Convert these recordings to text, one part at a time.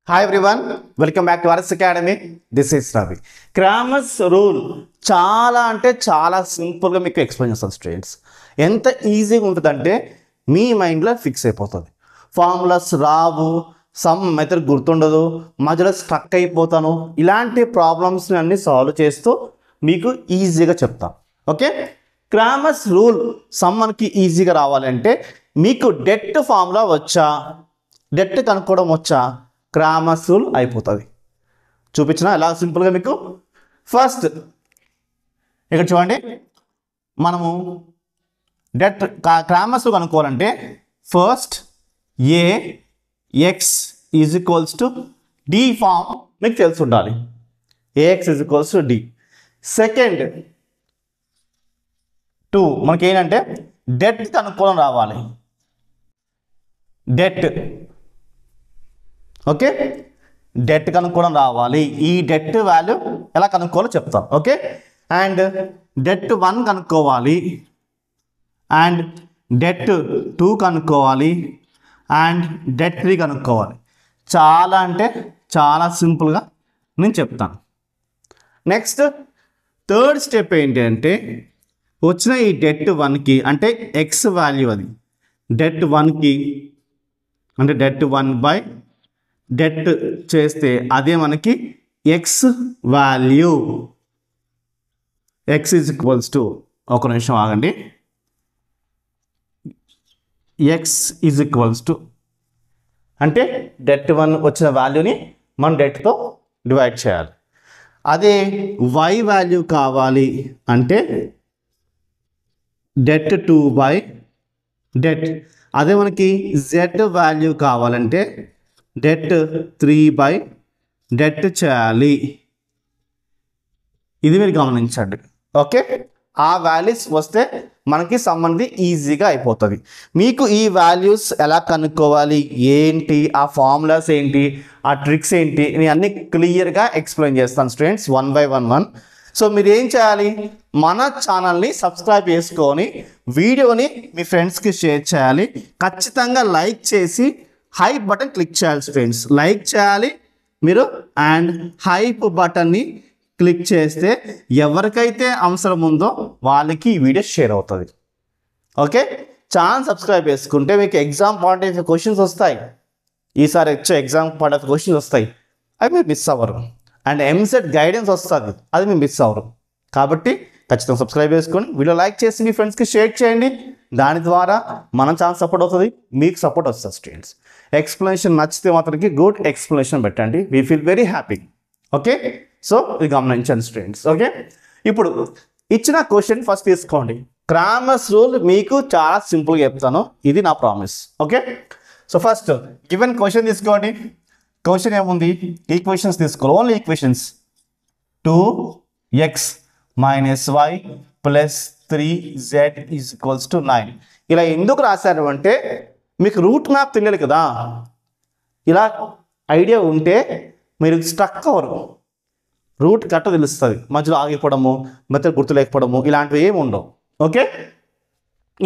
Hi everyone, welcome back to Varas Academy. This is Ravi. Cramer's rule చాలా అంటే చాలా సింపుల్గా మీకు ఎక్స్ప్లెయిన్ చేస్తాను స్టూడెంట్స్. ఎంత ఈజీగా ఉంటుందంటే మీ మైండ్లో ఫిక్స్ అయిపోతుంది. ఫార్ములాస్ రావు, సమ్ మెథడ్ గుర్తుండదు, మధ్యలో స్ట్రక్ అయిపోతాను. ఇలాంటి ప్రాబ్లమ్స్ని అన్ని సాల్వ్ చేస్తూ మీకు ఈజీగా చెప్తాను. ఓకే, క్రామర్స్ రూల్ సమ్ మనకి ఈజీగా రావాలంటే మీకు డెట్ ఫార్ములా వచ్చా, డెట్ కనుక్కోవడం వచ్చా, క్రామర్స్ రూల్ అయిపోతుంది. చూపించిన ఎలా సింపుల్గా మీకు. ఫస్ట్ ఇక్కడ చూడండి, మనము డెట్ క్రామర్స్ రూల్ కనుక్కోవాలంటే first AX is equals to D form మీకు తెలిసి ఉండాలి. AX is equals to D. Second 2 మనకి ఏంటంటే డెట్ కనుక్కోవడం రావాలి. డెట్, ఓకే, డెట్ కనుక్కోవడం రావాలి. ఈ డెట్ వాల్యూ ఎలా కనుక్కోవాలో చెప్తాం. ఓకే, అండ్ డెట్ 1 కనుక్కోవాలి, అండ్ డెట్ 2 కనుక్కోవాలి, అండ్ డెట్ 3 కనుక్కోవాలి. చాలా అంటే చాలా సింపుల్గా నేను చెప్తాను. నెక్స్ట్ థర్డ్ స్టెప్ ఏంటి అంటే వచ్చిన ఈ డెట్ 1కి అంటే ఎక్స్ వాల్యూ, అది డెట్ 1కి అంటే డెట్ 1 బై డెట్ చేస్తే అదే మనకి X value. X is equals to, ఒక నిమిషం ఆగండి, ఎక్స్ ఈజ్ ఈక్వల్స్ టు అంటే డెట్ 1 వచ్చిన వాల్యూని మనం డెట్తో డివైడ్ చేయాలి. అదే వై వాల్యూ కావాలి అంటే డెట్ 2 బై డెట్. అదే మనకి జెడ్ వాల్యూ కావాలంటే డెట్ 3 బై డెట్ చేయాలి. ఇది మీరు గమనించండి. ఓకే, ఆ వాల్యూస్ వస్తే మనకి సంబంధి ఈజీగా అయిపోతుంది. మీకు ఈ వాల్యూస్ ఎలా కనుక్కోవాలి ఏంటి, ఆ ఫార్ములాస్ ఏంటి, ఆ ట్రిక్స్ ఏంటి, నేను అన్ని క్లియర్గా ఎక్స్ప్లెయిన్ చేస్తాను స్టూడెంట్స్, 1 by 1. సో మీరు ఏం చేయాలి, మన ఛానల్ని సబ్స్క్రైబ్ చేసుకొని వీడియోని మీ ఫ్రెండ్స్కి షేర్ చేయాలి. ఖచ్చితంగా లైక్ చేసి హైప్ బటన్ క్లిక్ చేయాలి స్టూడెంట్స్. లైక్ చేయాలి మీరు అండ్ హైప్ బటన్ని క్లిక్ చేస్తే ఎవరికైతే అవసరం ఉందో వాళ్ళకి ఈ వీడియో షేర్ అవుతుంది. ఓకే, ఛానల్ సబ్స్క్రైబ్ చేసుకుంటే మీకు ఎగ్జామ్ పాయింట్ ఆఫ్ క్వశ్చన్స్ వస్తాయి. ఈసారి వచ్చే ఎగ్జామ్ పాయింట్ ఆఫ్ క్వశ్చన్స్ వస్తాయి, అవి మీరు మిస్ అవ్వరు. అండ్ ఎంసెట్ గైడెన్స్ వస్తుంది, అది మీరు మిస్ అవ్వరు. కాబట్టి ఖచ్చితంగా సబ్స్క్రైబ్ చేసుకొని వీడియో లైక్ చేసి మీ ఫ్రెండ్స్కి షేర్ చేయండి. దాని ద్వారా మన ఛానల్ సపోర్ట్ అవుతుంది, మీకు సపోర్ట్ వస్తుంది స్టూడెంట్స్. ఎక్స్ప్లెనేషన్ నచ్చితే మాత్రానికి గుడ్ ఎక్స్ప్లెనేషన్ పెట్టండి, we feel very happy. Okay, so ఇది గమనించండి స్టూడెంట్స్. ఓకే, ఇప్పుడు ఇచ్చిన క్వశ్చన్ ఫస్ట్ తీసుకోండి. క్రామర్స్ రూల్ మీకు చాలా సింపుల్గా చెప్తాను, ఇది నా promise. Okay, so first given question తీసుకోండి. క్వశ్చన్ ఏముంది, ఈక్వేషన్స్ తీసుకోవాలి, only equations. 2x minus y plus 3z is equals to 9. ఇలా ఎందుకు రాశారు అంటే మీకు రూట్ మ్యాప్ తెలియాలి కదా. ఇలా ఐడియా ఉంటే మీరు స్ట్రక్ అవ్వరు, రూట్ కట్ట తెలుస్తుంది, మధ్యలో ఆగిపోవడము, మెథడ్ గుర్తు లేకపోవడము ఇలాంటివి ఏమి ఉండవు. ఓకే,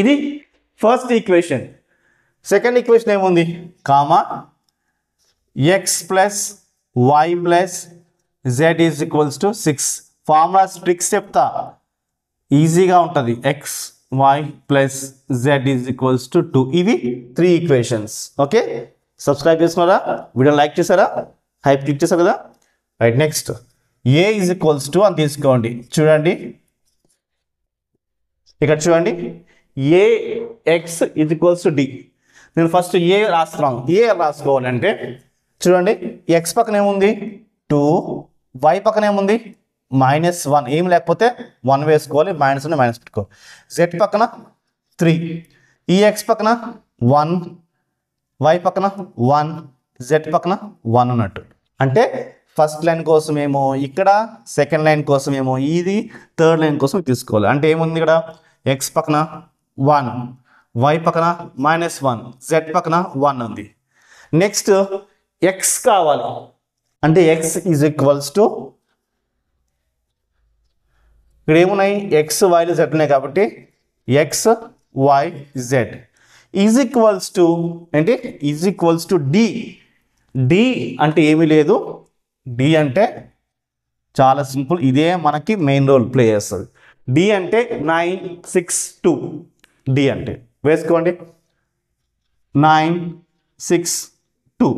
ఇది ఫస్ట్ ఈక్వేషన్. సెకండ్ ఈక్వేషన్ ఏముంది, comma x plus y plus z is equals to 6. Formulas tricks చెప్తా, ఈజీగా ఉంటుంది. x y plus z is equals to 2. ఇవి 3 ఈక్వేషన్స్. ఓకే, సబ్స్క్రైబ్ చేసుకున్నారా, వీడియో లైక్ చేశారా, హైప్ క్లిక్ చేశారు కదా, right. Next a is equals to అని తీసుకోండి. చూడండి ఇక్కడ చూడండి, ax ఈజ్ ఈక్వల్స్ టు d. నేను ఫస్ట్ ఏ రాస్తున్నాను. ఏ రాసుకోవాలంటే చూడండి, ఎక్స్ పక్కన ఏముంది 2, వై పక్కన ఏముంది -1, ఏం లేకపోతే 1 వేసుకోవాలి, మైనస్ ఉంది మైనస్ పెట్టుకోవాలి. జెడ్ పక్కన 3, ఈ ఎక్స్ పక్కన 1, వై పక్కన 1, జెడ్ పక్కన 1 అన్నట్టు. అంటే ఫస్ట్ లైన్ కోసం ఏమో ఇక్కడ, సెకండ్ లైన్ కోసం ఏమో ఇది, థర్డ్ లైన్ కోసం తీసుకోవాలి. అంటే ఏముంది ఇక్కడ, ఎక్స్ పక్కన 1, వై పక్కన -1, జెడ్ పక్కన 1 ఉంది. నెక్స్ట్ ఎక్స్ కావాలి అంటే ఎక్స్ ఈజ్ ఈక్వల్స్ టు, ఇక్కడ ఏమున్నాయి ఎక్స్ వైలు జెడ్ ఉన్నాయి కాబట్టి X Y Z is equals to ఏంటి, is equals to D. D అంటే ఏమీ లేదు, డి అంటే చాలా సింపుల్, ఇదే మనకి మెయిన్ రోల్ ప్లే చేస్తుంది. డి అంటే 962, డి అంటే వేసుకోండి 962.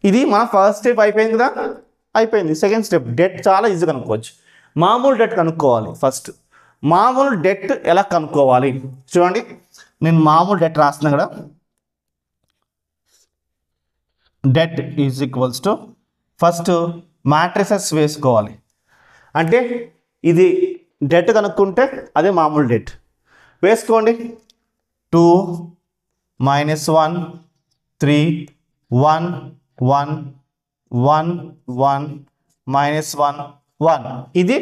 ఇది మన ఫస్ట్ స్టెప్ అయిపోయింది కదా, అయిపోయింది. సెకండ్ స్టెప్ డెట్ చాలా ఈజీ కనుక్కోవచ్చు. మామూలు డెట్ కనుక్కోవాలి. ఫస్ట్ మామూలు డెట్ ఎలా కనుక్కోవాలి చూడండి, నేను మామూలు డెట్ రాస్తున్నా కదా. Debt is equals to first matrices వేసుకోవాలి. అంటే ఇది డెట్ కనుక్కుంటే అదే మామూలు డెట్ వేసుకోండి. 2 -1 3 1 1 1 1 -1 1, ఇది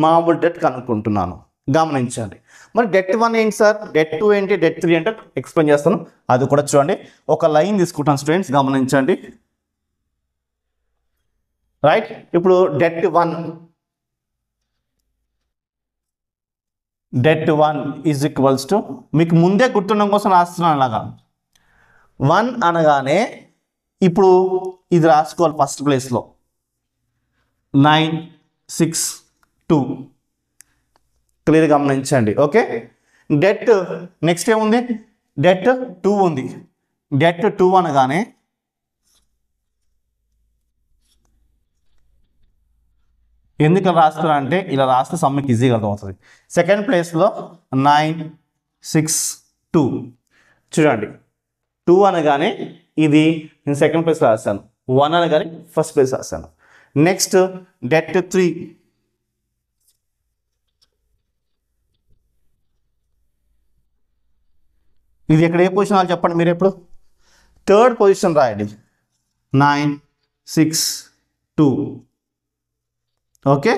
మామూలు డెట్ కనుక్కుంటున్నాను, గమనించండి. మరి డెట్ 1 ఏంటి సార్, డెట్ 2 ఏంటి, డెట్ 3 అంటే ఎక్స్ప్లెయిన్ చేస్తాను, అది కూడా చూడండి. ఒక లైన్ తీసుకుంటాను స్టూడెంట్స్, గమనించండి. రైట్, ఇప్పుడు డెట్ 1 ఈజ్ ఈక్వల్స్ టు, మీకు ముందే గుర్తుండడం కోసం రాస్తున్నాను అలాగా. 1 అనగానే ఇప్పుడు ఇది రాసుకోవాలి ఫస్ట్ ప్లేస్లో 962, క్లియర్ గమనించండి. ఓకే, డెట్ నెక్స్ట్ ఏముంది, డెట్ 2 ఉంది. డెట్ 2 అనగానే ఎందుకు రాస్తున్నా అంటే ఇలా రాస్తే సమ్మెకి ఈజీగా అర్థమవుతుంది. సెకండ్ ప్లేస్లో 962 చూడండి. 2 అనగానే ఇది నేను సెకండ్ ప్లేస్ రాశాను, 1 అనగానే ఫస్ట్ ప్లేస్ రాశాను. నెక్స్ట్ డెట్ 3, ఇది ఎక్కడ ఏ పొజిషన్ వాళ్ళు చెప్పండి మీరు, ఎప్పుడు థర్డ్ పొజిషన్ రాయండి 962. ఓకే,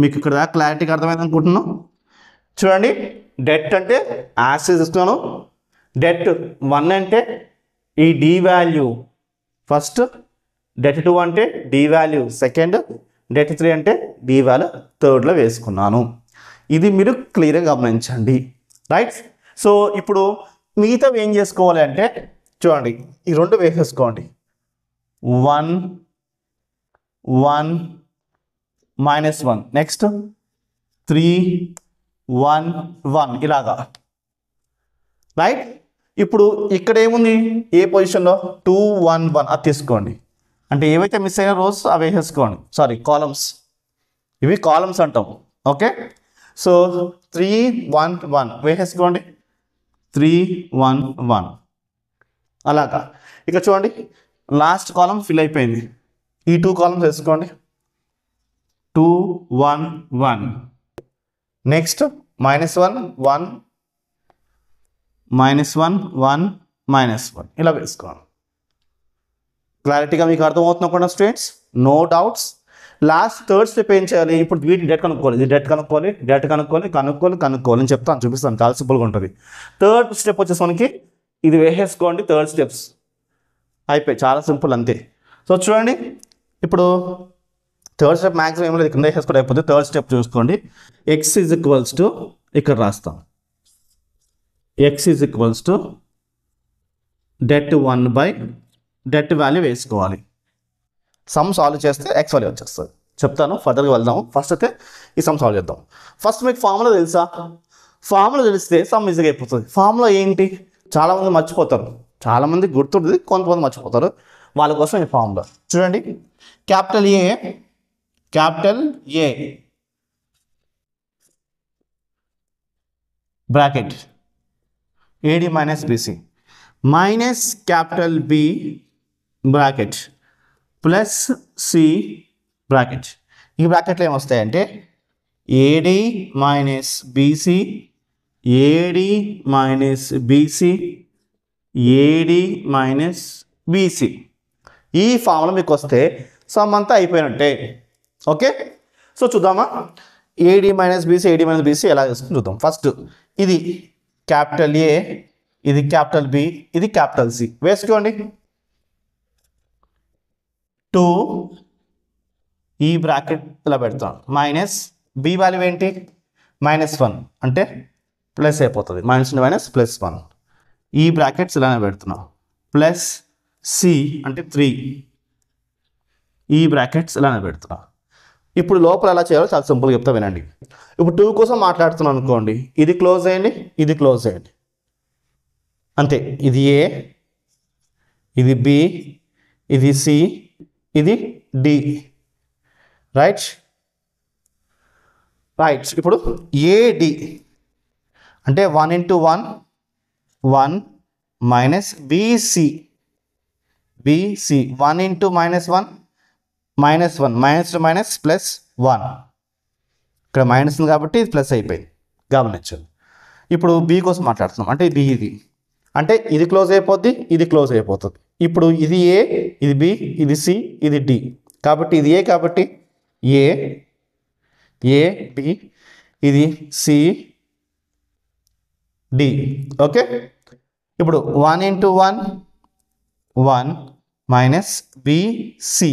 మీకు ఇక్కడ దాకా క్లారిటీగా అర్థమైంది అనుకుంటున్నాను. చూడండి, డెట్ అంటే యాక్సెస్ ఇస్తున్నాను. డెట్ 1 అంటే ఈ డి వాల్యూ ఫస్ట్, డెట్ 2 అంటే డి వాల్యూ సెకండ్, డెట్ 3 అంటే డి వాల్యూ థర్డ్లో వేసుకున్నాను. ఇది మీరు క్లియర్గా గమనించండి. రైట్, సో ఇప్పుడు మిగతా ఏం చేసుకోవాలి అంటే చూడండి, ఈ రెండు వేసేసుకోండి. 1 1 -1, నెక్స్ట్ 3 1 1 ఇలాగా. రైట్, ఇప్పుడు ఇక్కడ ఏముంది, ఏ పొజిషన్లో 2 1 1 అది తీసుకోండి. అంటే ఏవైతే మిస్ అయిన రోస్ అవి వేసేసుకోండి, సారీ కాలమ్స్, ఇవి కాలమ్స్ అంటాం. ఓకే, సో 3 1 1 వేసేసుకోండి, 3 1 1 అలాగా. ఇక చూడండి, లాస్ట్ కాలం ఫిల్ అయిపోయింది, ఈ 2 కాలమ్స్ వేసుకోండి, 2 1 1, నెక్స్ట్ -1 1 -1 1 -1 ఇలా వేసుకోండి. క్లారిటీగా మీకు అర్థమవుతున్నా students, no doubts. Last third step ఏం చేయాలి, ఇప్పుడు వీటి డెట్ కనుక్కోవాలి, ఇది డెట్ కనుక్కోవాలి, డెట్ కనుక్కోవాలి నేను చెప్తాను, చూపిస్తాను, చాలా సింపుల్గా ఉంటుంది. థర్డ్ స్టెప్ వచ్చేసి మనకి ఇది వేసేసుకోండి. థర్డ్ స్టెప్స్ అయిపోయి, చాలా సింపుల్ అంతే. సో చూడండి, ఇప్పుడు థర్డ్ స్టెప్ మ్యాక్సిమం ఏమో లేదు, కింద వేసేసుకోండి అయిపోతుంది. థర్డ్ స్టెప్ చూసుకోండి, ఎక్స్ ఈజ్ ఈక్వల్స్ టు, ఇక్కడ రాస్తాం X is equals to debt 1 by det value వేసుకోవాలి. సమ్ సాల్వ్ చేస్తే ఎక్స్ వాల్యూ వచ్చేస్తుంది, చెప్తాను, ఫర్దర్గా వెళ్దాము. ఫస్ట్ అయితే ఈ సమ్ సాల్వ్ చేద్దాం. ఫస్ట్ మీకు ఫార్ములా తెలుసా, ఫార్ములా తెలిస్తే సమ్ ఈజీగా అయిపోతుంది. ఫార్ములా ఏంటి, చాలామంది మర్చిపోతారు, చాలామంది గుర్తుంటుంది, కొంతమంది మర్చిపోతారు, వాళ్ళ కోసం ఈ ఫార్ములా చూడండి. క్యాపిటల్ ఏ bracket AD - BC minus capital B bracket plus C bracket. ఈ బ్రాకెట్లో ఏమొస్తాయంటే AD - BC AD - BC AD - BC. ఈ ఫార్ములా మీకు వస్తే సమ్ అంతా అయిపోయినట్టే. ఓకే, సో చూద్దామా, AD - BC AD - BC ఎలా చేసుకుని చూద్దాం. ఫస్ట్ ఇది క్యాపిటల్ A, ఇది క్యాపిటల్ B, ఇది క్యాపిటల్ C వేసుకోండి. 2 ఈ బ్రాకెట్ ఇలా పెడతాం, మైనస్ B వాల్యూ ఏంటి -1 అంటే ప్లస్ అయిపోతుంది, -1 + 1. ఈ బ్రాకెట్స్ ఇలానే పెడుతున్నాం, ప్లస్ సి అంటే 3 ఈ బ్రాకెట్స్ ఇలా పెడుతున్నా. ఇప్పుడు లోపల ఎలా చేయాలో చాలా సింపుల్గా చెప్తా వినండి. ఇప్పుడు 2 కోసం మాట్లాడుతున్నాను అనుకోండి, ఇది క్లోజ్ అయ్యండి, ఇది క్లోజ్ అయ్యండి, అంతే. ఇది ఏ, ఇది బి, ఇది సి, ఇది డి. రైట్ రైట్ ఇప్పుడు ఏడి అంటే 1 into 1 1 minus BC BC 1 into -1 -1 minus to minus plus 1. ఇక్కడ మైనస్ ఉంది కాబట్టి ఇది ప్లస్ అయిపోయింది, గమనించండి. ఇప్పుడు బి కోసం మాట్లాడుతున్నాం అంటే బి ఇది అంటే ఇది క్లోజ్ అయిపోద్ది, ఇది క్లోజ్ అయిపోతుంది. ఇప్పుడు ఇది ఏ, ఇది బి, ఇది సి, ఇది డి. కాబట్టి ఇది ఏ కాబట్టి ఏ ఏ బి, ఇది సి డి. ఓకే ఇప్పుడు 1 into 1 1 minus BC.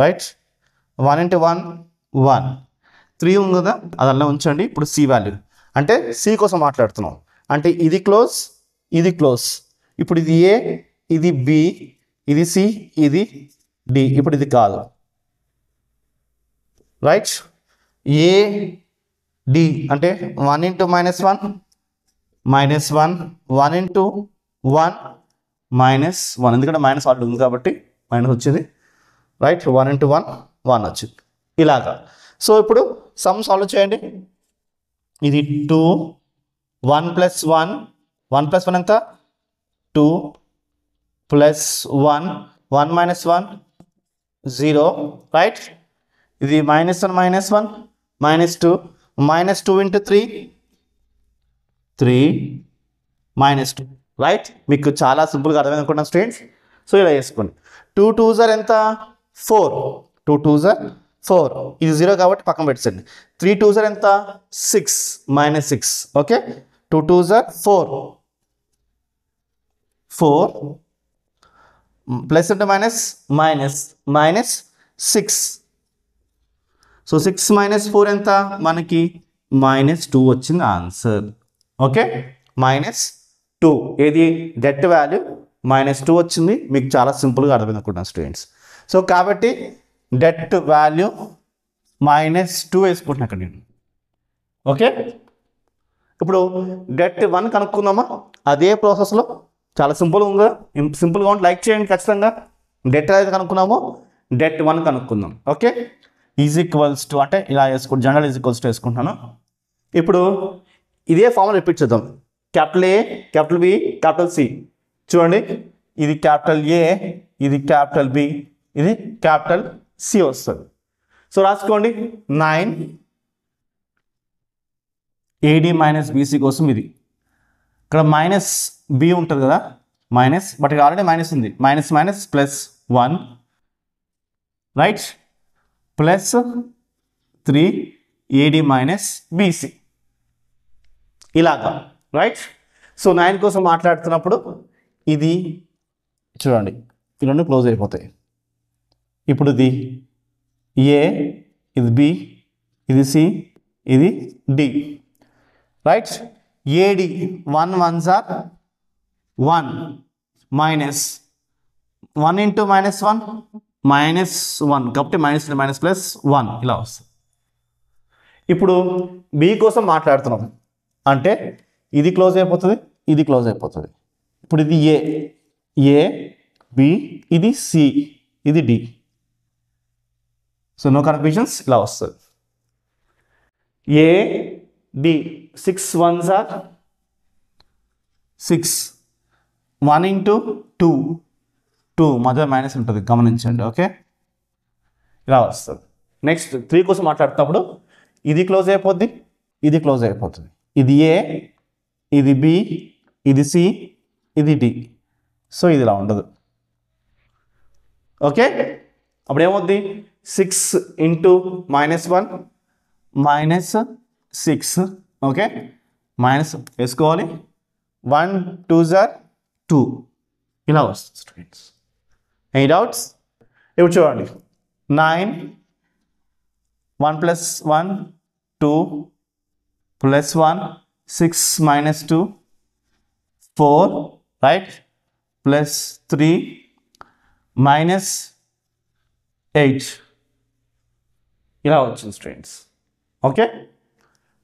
Right 1 into 1 1 3 ఉంది కదా, అది అలా ఉంచండి. ఇప్పుడు సి వాల్యూ అంటే సి కోసం మాట్లాడుతున్నాం అంటే ఇది క్లోజ్, ఇది క్లోజ్. ఇప్పుడు ఇది ఏ, ఇది బి, ఇది సి, ఇది డి. ఇప్పుడు ఇది కాదు. రైట్ ఏ డి అంటే 1 into -1 -1 1 into 1 -1 ఎందుకంటే మైనస్ ఆల్రెడీ ఉంది కాబట్టి మైనస్ వచ్చింది. రైట్ 1 into 1 1 వచ్చింది ఇలాగా. సో ఇప్పుడు సమ్ సాల్వ్ చేయండి. ఇది 2 1 + 1 1 + 1 ఎంత 2 + 1 1 - 1 0. రైట్ ఇది -1 -1 -2 -2 into 3 3 -2. రైట్ మీకు చాలా సింపుల్గా అర్థమైంది అనుకుంటున్నాను స్టూడెంట్స్. సో ఇలా వేసుకోండి. 2 2s are ఎంత 4 2 2s are 4. ఇది 0 కాబట్టి పక్కన పెట్టండి. 3 2s are ఎంత 6 -6. ఓకే 2 2s are 4 4 ప్లస్ అంటే -6. సో 6 - 4 ఎంత మనకి -2 వచ్చింది ఆన్సర్. ఓకే -2 ఏది డెట్ వాల్యూ -2 వచ్చింది. మీకు చాలా సింపుల్గా అర్థమైంది అనుకుంటున్నాను స్టూడెంట్స్. సో కాబట్టి డెట్ వాల్యూ -2 వేసుకుంటున్నాను అక్కడ నేను. ఓకే ఇప్పుడు డెట్ 1 కనుక్కుందామా అదే ప్రాసెస్లో. చాలా సింపుల్గా ఉందా? సింపుల్గా ఉంటే లైక్ చేయండి ఖచ్చితంగా. డెట్ అయితే కనుక్కున్నాము, డెట్ 1 కనుక్కుందాం. ఓకే = అంటే ఇలా వేసుకుంటాను, జనరల్ = వేసుకుంటున్నాను. ఇప్పుడు ఇదే ఫార్ములా రిపీట్ చేద్దాం. Capital A, capital B, capital C. చూడండి ఇది క్యాపిటల్ ఏ, ఇది క్యాపిటల్ బి, ఇది క్యాపిటల్ సి వస్తుంది. సో రాసుకోండి 9 AD - BC కోసం ఇది. ఇక్కడ -b ఉంటుంది కదా మైనస్, బట్ ఇక్కడ ఆల్రెడీ మైనస్ ఉంది. Minus plus 1 right plus 3 AD - BC ఇలాగా. రైట్ సో 9 కోసం మాట్లాడుతున్నప్పుడు ఇది చూడండి ఈ రెండు క్లోజ్ అయిపోతాయి. ఇప్పుడు ఇది ఏ, ఇది బి, ఇది సి, ఇది D. Right AD 1 1s are 1 minus 1 into -1 -1 కాబట్టి -+ 1 ఇలా వస్తుంది. ఇప్పుడు బి కోసం మాట్లాడుతున్నాం అంటే ఇది క్లోజ్ అయిపోతుంది, ఇది క్లోజ్ అయిపోతుంది. ఇప్పుడు ఇది ఏ బి, ఇది సి, ఇది డి. సో నో కన్ఫ్యూజన్స్ ఇలా వస్తుంది. ఏ డి 6 1s are 6 1 into 2 మధ్య మైనస్ ఉంటుంది గమనించండి. ఓకే ఇలా వస్తుంది. నెక్స్ట్ 3 కోసం మాట్లాడుతున్నప్పుడు ఇది క్లోజ్ అయిపోద్ది, ఇది క్లోజ్ అయిపోతుంది. ఇది ఏ, ఇది బి, ఇది సి, ఇది డి. సో ఇది ఇలా ఉండదు. ఓకే అప్పుడు ఏమవుద్ది 6 into -1 -6. ఓకే మైనస్ వేసుకోవాలి. 1 2s are 2 ఇలా వస్తుంది స్టూడెంట్స్. Any doubts? ఇప్పుడు చూడండి 9 1 + 1 2 + 1 6 - 2 4 రైట్ ప్లస్ 3 -8 ఇలా వచ్చింది స్టూడెంట్స్. ఓకే,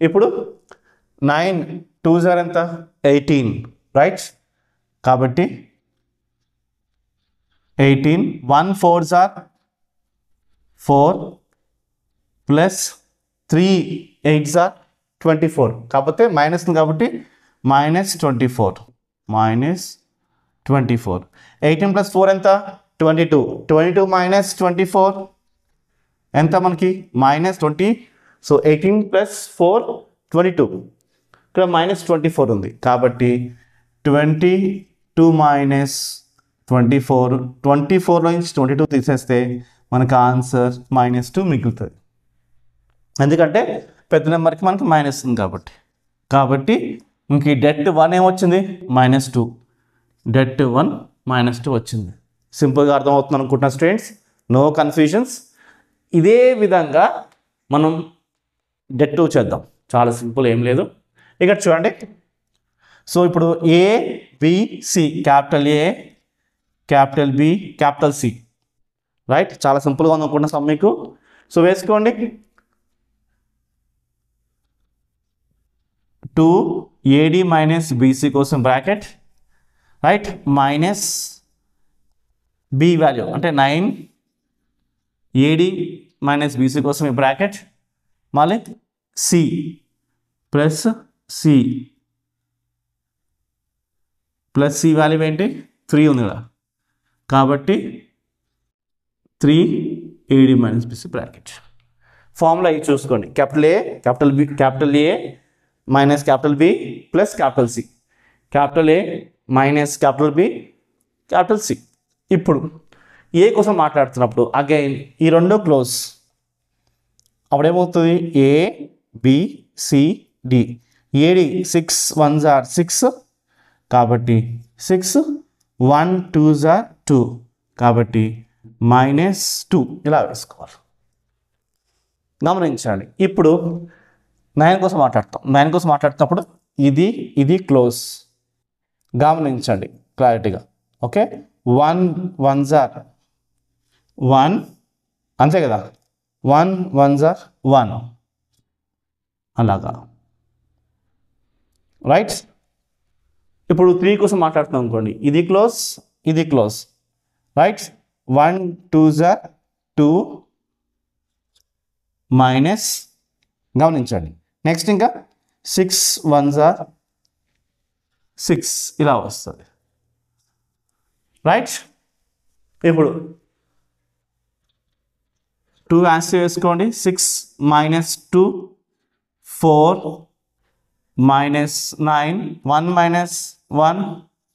ఇప్పుడు 9 2s ఎంత 18 రైట్. కాబట్టి 18 1 4s 4 ప్లస్ 3 8s 24 కాకపోతే మైనస్ కాబట్టి -24 18 ప్లస్ 4 ఎంత 22 22 మైనస్ 24 ఎంత మనకి -20. సో 18 ప్లస్ 4 22 ఇక్కడ -24 ఉంది కాబట్టి 22 మైనస్ 24 24లో నుంచి 22 తీసేస్తే మనకు ఆన్సర్ -2 మిగులుతుంది. ఎందుకంటే పెద్ద నెంబర్కి మనకి మైనస్ ఉంది కాబట్టి ఇంక డెట్ 1 ఏమొచ్చింది -2. డెట్ 1 -2 వచ్చింది. సింపుల్గా అర్థమవుతుంది అనుకుంటున్నా స్టూడెంట్స్, నో కన్ఫ్యూజన్స్. ఇదే విధంగా మనం డెట్ 2 చేద్దాం. చాలా సింపుల్, ఏం లేదు. ఇక్కడ చూడండి. సో ఇప్పుడు ABC, capital A, capital B, capital C right. చాలా సింపుల్గా ఉంది అనుకుంటున్నా సమ్ మీకు. సో వేసుకోండి. 2AD మైనస్ BC కోసం bracket right, minus B value అంటే 9AD మైనస్ BC కోసం ఈ బ్రాకెట్, మళ్ళీ C plus C plus C value ఏంటి 3 ఉంది కదా కాబట్టి 3AD minus BC bracket. Formula ఇది చూసుకోండి. Capital A minus capital B plus capital C, capital A minus capital B capital C. ఇప్పుడు ఏ కోసం మాట్లాడుతున్నప్పుడు అగైన్ ఈ రెండు క్లోజ్, అప్పుడేమవుతుంది ABCD. AD 6 1s 6 కాబట్టి 6 1 2s 2 కాబట్టి -2 ఇలా వేసుకోవాలి. గమనించాలి. ఇప్పుడు 9 కోసం మాట్లాడతాం. 9 కోసం మాట్లాడుతున్నప్పుడు ఇది క్లోజ్. గమనించండి క్లారిటీగా. ఓకే, 1 1s 1 అంతే కదా, 1 1s 1 అలాగా రైట్. ఇప్పుడు 3 కోసం మాట్లాడుతున్నాం అనుకోండి, ఇది క్లోజ్ రైట్. 1 2s 2 మైనస్, గమనించండి నెక్స్ట్ ఇంకా 6 1s 6 ఇలా వస్తుంది రైట్. ఇప్పుడు 2 ఆన్సర్ వేసుకోండి. 6 minus 2 4 minus 9 1 minus 1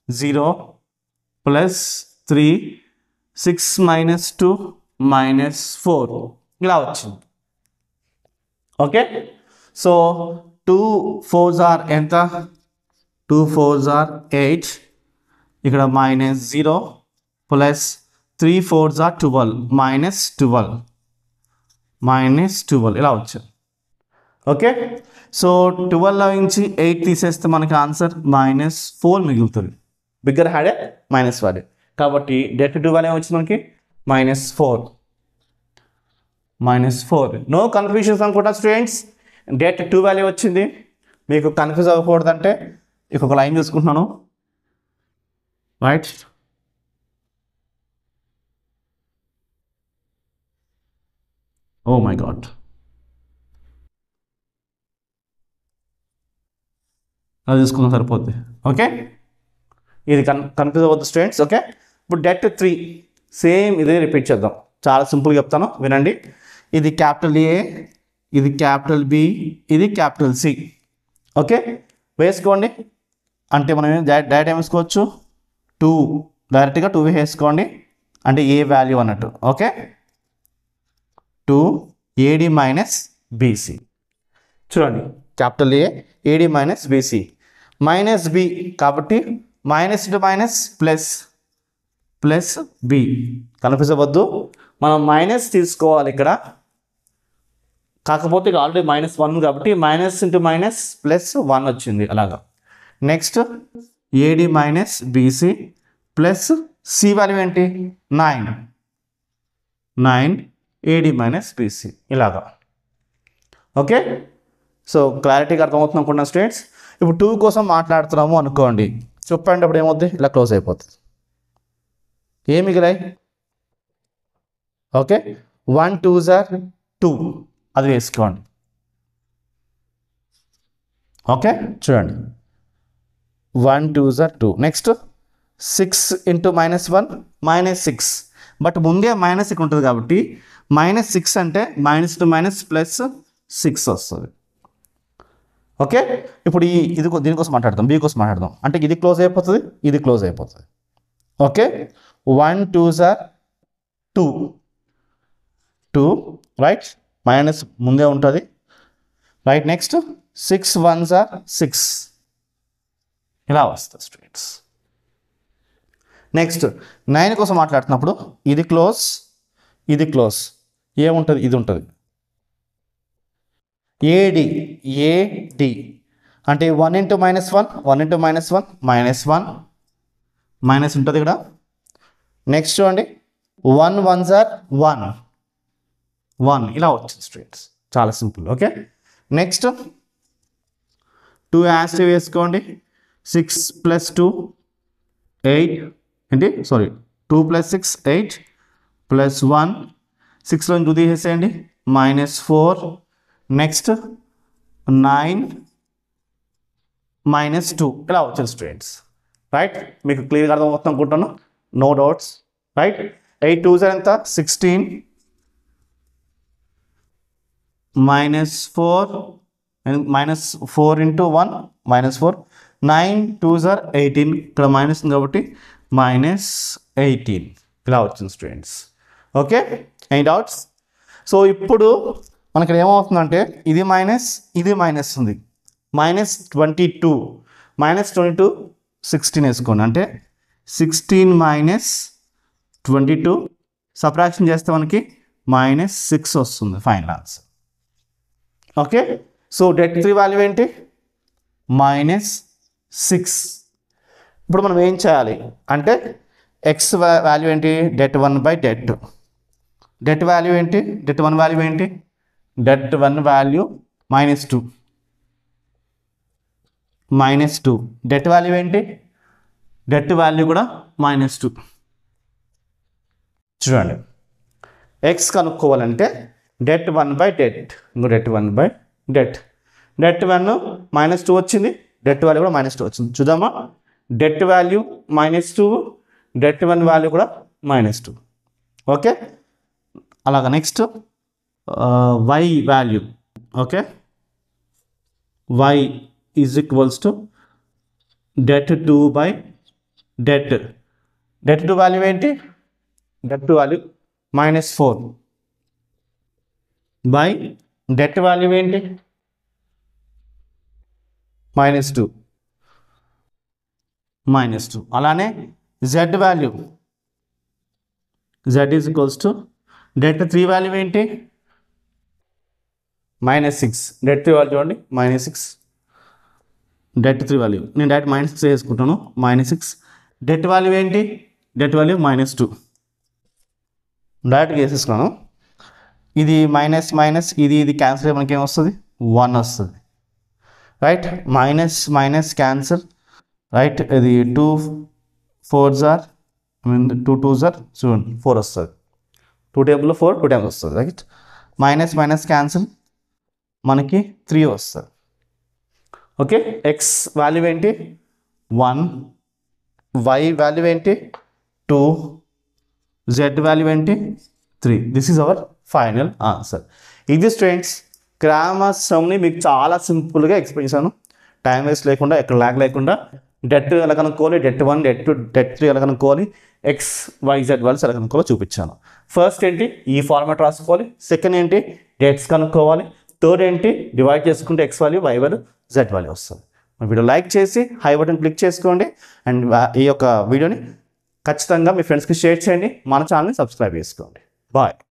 0 plus 3 6 minus 2 minus 4 ఇలా వచ్చింది. ఓకే, సో 2 4s ఎంత 2 4s 8, ఇక్కడ -0 ప్లస్ 3 4s 12 -12 ఇలా వచ్చింది. ఓకే, సో 12లో నుంచి 8 తీసేస్తే మనకి ఆన్సర్ -4 మిగులుతుంది. Bigger had a minus value కాబట్టి డెట్ 2 వాల్యూ వచ్చింది మనకి -4. నో కన్ఫ్యూజన్స్ అనుకుంటా స్టూడెంట్స్. డెట్ 2 వాల్యూ వచ్చింది. మీకు కన్ఫ్యూజ్ అవ్వకూడదంటే ఇంకొక లైన్ చూసుకుంటున్నాను రైట్. ఓ మై గాడ్, అది తీసుకున్నా సరిపోద్ది. ఓకే, ఇది కన్ఫ్యూజ్ అవ్వద్దు స్టూడెంట్స్. ఓకే, ఇప్పుడు డెట్ 3 సేమ్ ఇదే రిపీట్ చేద్దాం. చాలా సింపుల్గా చెప్తాను వినండి. ఇది క్యాపిటల్ A, ఇది క్యాపిటల్ B, ఇది క్యాపిటల్ C. ఓకే, వేసుకోండి. అంటే మనం డైరెక్ట్ ఏం వేసుకోవచ్చు 2 డైరెక్ట్గా 2 వేసుకోండి అంటే ఏ వాల్యూ అన్నట్టు. Okay, 2AD minus BC. చూడండి capital A AD minus BC minus B కాబట్టి minus to minus plus B. Confuse అవ్వద్దు, మనం మైనస్ తీసుకోవాలి ఇక్కడ. కాకపోతే ఇక ఆల్రెడీ -1 కాబట్టి మైనస్ ఇంటూ మైనస్ +1 వచ్చింది అలాగా. Next AD minus BC plus C value ఏంటి 9 AD మైనస్ BC ఇలాగా. ఓకే, సో క్లారిటీగా అర్థమవుతుంది అనుకుంటున్నాను స్టూడెంట్స్. ఇప్పుడు 2 కోసం మాట్లాడుతున్నాము అనుకోండి, చెప్పండి అప్పుడు ఏమవుద్ది, ఇలా క్లోజ్ అయిపోతుంది. ఏమి మిగిలాయి? ఓకే, 1 2s are 2 అది వేసుకోండి. ఓకే చూడండి, 1 2s are 2. Next 6 into -1 -6, but ముందే మైనస్ ఇక్కడ ఉంటుంది కాబట్టి -6 అంటే -2 +6 వస్తుంది. ఓకే, ఇప్పుడు ఇది దీనికోసం మాట్లాడదాం, బి కోసం మాట్లాడదాం. అంటే ఇది క్లోజ్ అయిపోతుంది, ఇది క్లోజ్ అయిపోతుంది. Okay, 1 2s are 2 right, minus ముందే ఉంటుంది రైట్. నెక్స్ట్ 6 1s are 6 ఇలా వస్తుంది స్టూడెంట్స్. నెక్స్ట్ 9 కోసం మాట్లాడుతున్నప్పుడు ఇది క్లోజ్, ఇది క్లోజ్, ఏముంటుంది, ఇది ఉంటుంది. ఏడి అంటే 1 into -1 1 into -1 -1 మైనస్ ఉంటుంది ఇక్కడ. నెక్స్ట్ చూడండి 1 1s are 1 ఇలా వచ్చింది స్టూడెంట్స్, చాలా సింపుల్. ఓకే, నెక్స్ట్ 2 యాస్టివ్ వేసుకోండి. 6 + 2 8 ఏంటి, సారీ 2 + 6 8 +1 6లో 2 తీసేసేయండి, -4. నెక్స్ట్ 9 -2 ఇలా వచ్చింది స్టూడెంట్స్ రైట్. మీకు క్లియర్గా అర్థమవుతుంది అనుకుంటున్నాను, నో డౌట్స్ రైట్. 8 2s ఎంత 16 -4 -4 into 1 -4. 9 2s are 18, ఇక్కడ మైనస్ ఉంది కాబట్టి -18 ఇలా వచ్చింది students. Okay, any doubts? So ఇప్పుడు మనకి ఇక్కడ ఏమవుతుందంటే ఇది మైనస్, ఇది మైనస్ ఉంది. -22 -22 16 వేసుకోండి, అంటే 16 - 22 సబ్ట్రాక్షన్ చేస్తే మనకి -6 వస్తుంది final answer. Okay, so det 3 value ఏంటి -6. ఇప్పుడు మనం ఏం చేయాలి అంటే x వాల్యూ ఏంటి det 1/det. det వాల్యూ ఏంటి, det 1 వాల్యూ ఏంటి, det 1 వాల్యూ -2 det వాల్యూ ఏంటి, det వాల్యూ కూడా -2. చూడండి, x కనుక్కోవాలంటే det 1/det, ఇంకో det 1/det. det 1 -2 వచ్చింది, det వాల్యూ కూడా -2 వచ్చింది. చూద్దామా, det వాల్యూ -2, det 1 వాల్యూ కూడా -2. ఓకే, అలాగా. Next y value, okay, y is equals to det 2/det. det 2 value ఏంటి, det 2 value -4 by det value ఏంటి -2. అలానే z value, z is equals to det 3 value ఏంటి -6. det 3 value చూడండి -6. det 3 value నేను direct -6 వేసుకుంటాను, -6. det value ఏంటి, det value -2 డైరెక్ట్గా వేసేసుకున్నాను. ఇది మైనస్ మైనస్ ఇది క్యాన్సిల్ అయ్యి మనకి ఏమొస్తుంది 1 వస్తుంది రైట్. Minus cancel right. ఇది 2 4s are 2 2s are చూడండి 4 వస్తుంది. 2 టేబుల్లో 4 2 టైమ్స్ వస్తుంది రైట్. మైనస్ క్యాన్సిల్ మనకి 3 వస్తుంది. ఓకే, ఎక్స్ వాల్యూ ఏంటి 1, వై వాల్యూ ఏంటి 2, జెడ్ వాల్యూ ఏంటి 3. This is our final answer. ఇది స్టూడెంట్స్ గ్రామర్ సమ్ని మీకు చాలా సింపుల్గా ఎక్స్ప్లెయిన్ చేశాను, టైం వేస్ట్ లేకుండా, ఎక్కడ ల్యాగ్ లేకుండా. det ఎలా కనుక్కోవాలి, det 1 det 2 det 3 ఎలా కనుక్కోవాలి, ఎక్స్ వై జెడ్ వాల్యూస్ ఎలా కనుక్కోవాలో చూపించాను. ఫస్ట్ ఏంటి ఈ ఫార్మాట్ రాసుకోవాలి, సెకండ్ ఏంటి డేట్స్ కనుక్కోవాలి, థర్డ్ ఏంటి డివైడ్ చేసుకుంటే X value Y value Z value వస్తుంది. మన వీడియో లైక్ చేసి హై బటన్ క్లిక్ చేసుకోండి అండ్ ఈ యొక్క వీడియోని ఖచ్చితంగా మీ ఫ్రెండ్స్కి షేర్ చేయండి, మన ఛానల్ని సబ్స్క్రైబ్ చేసుకోండి. బాయ్.